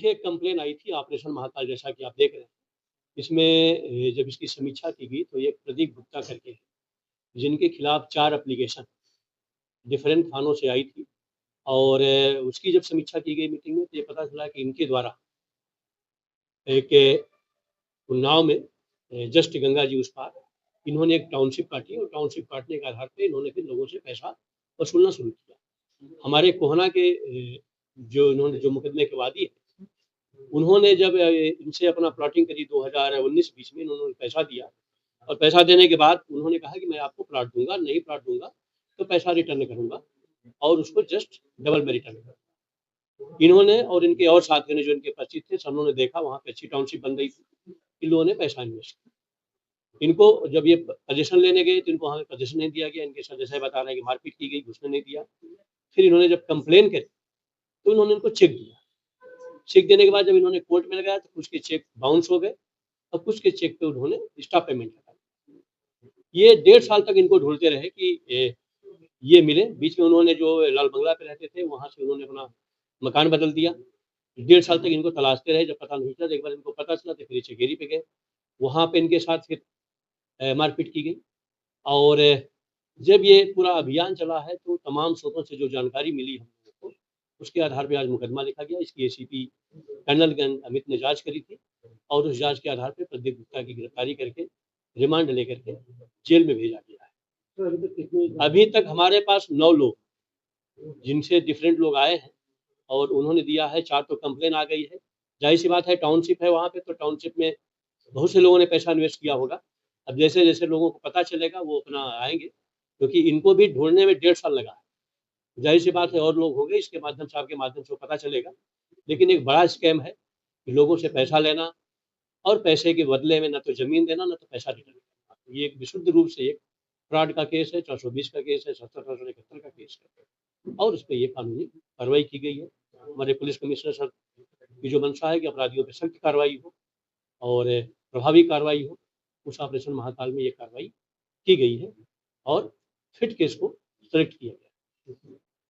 देखिए, एक कंप्लेन आई थी ऑपरेशन महाकाल, जैसा कि आप देख रहे हैं। इसमें जब इसकी समीक्षा की गई तो एक प्रदीप गुप्ता करके हैं, जिनके खिलाफ 4 एप्लीकेशन डिफरेंट थानों से आई थी और उसकी जब समीक्षा की गई मीटिंग में तो ये पता चला कि इनके द्वारा एक उन्नाव में जस्ट गंगा जी उस पार इन्होंने एक टाउनशिप काटी और टाउनशिप काटने के आधार पे इन्होंने फिर लोगों से पैसा वसूलना शुरू किया। हमारे कोहना के जो मुकदमे के वादी हैं, उन्होंने जब इनसे अपना प्लॉटिंग करी 2019-20 में, इन्होंने पैसा दिया और पैसा देने के बाद उन्होंने कहा कि मैं आपको प्लॉट दूंगा, नहीं प्लॉट दूंगा तो पैसा रिटर्न करूंगा और उसको जस्ट डबल में रिटर्न करूंगा। इन्होंने और इनके और साथियों ने, जो इनके परिचित थे, सबों ने देखा वहाँ पे अच्छी टाउनशिप बन रही थी, इन लोगों ने पैसा इन्वेस्ट किया। इनको जब ये पोजीशन लेने गए तो इनको वहाँ पोजीशन नहीं दिया गया। इनके सदस्य बता रहे हैं कि मारपीट की गई, घुसने नहीं दिया। फिर इन्होंने जब कंप्लेन करी तो इन्होंने इनको चेक दिया। चेक देने के बाद जब इन्होंने कोर्ट में लगाया तो कुछ के चेक बाउंस हो गए और कुछ के चेक पे उन्होंने स्टॉप पेमेंट लगा। ये 1.5 साल तक इनको ढूंढते रहे कि ये मिले। बीच में उन्होंने जो लाल बंगला पे रहते थे वहां से उन्होंने अपना मकान बदल दिया। 1.5 साल तक इनको तलाशते रहे, जब पता नहीं चला। एक बार इनको पता चला तो फिर चकेरी पे गए, वहां पे इनके साथ फिर मारपीट की गई। और जब ये पूरा अभियान चला है तो तमाम स्रोतों से जो जानकारी मिली हम लोगों को, उसके आधार पर आज मुकदमा लिखा गया। इसकी एसीपी कर्नल अमित ने जांच करी थी और उस जांच के आधार पर प्रदीप गुप्ता की गिरफ्तारी करके रिमांड लेकर के जेल में भेजा गया है। अभी तक हमारे पास 9 लोग, जिनसे डिफरेंट लोग आए हैं और उन्होंने दिया है। 4 तो कंप्लेन आ गई है। जाहिर सी बात है, टाउनशिप है वहाँ पे, तो टाउनशिप में बहुत से लोगों ने पैसा इन्वेस्ट किया होगा। अब जैसे जैसे लोगों को पता चलेगा वो अपना आएंगे, क्योंकि इनको भी ढूंढने में 1.5 साल लगा है। जाहिर सी बात है और लोग होंगे, इसके माध्यम से, आपके माध्यम से पता चलेगा। लेकिन एक बड़ा स्कैम है कि लोगों से पैसा लेना और पैसे के बदले में न तो जमीन देना, न तो पैसा रिटर्न करना। ये एक विशुद्ध रूप से एक फ्रॉड का केस है। 420 का केस है, 70-71 का केस है और उस पर ये कानूनी कार्रवाई की गई है। हमारे पुलिस कमिश्नर सर की जो मंशा है कि अपराधियों पर सख्त कार्रवाई हो और प्रभावी कार्रवाई हो, उस ऑपरेशन महाकाल में ये कार्रवाई की गई है और फिट केस को सेलेक्ट किया गया।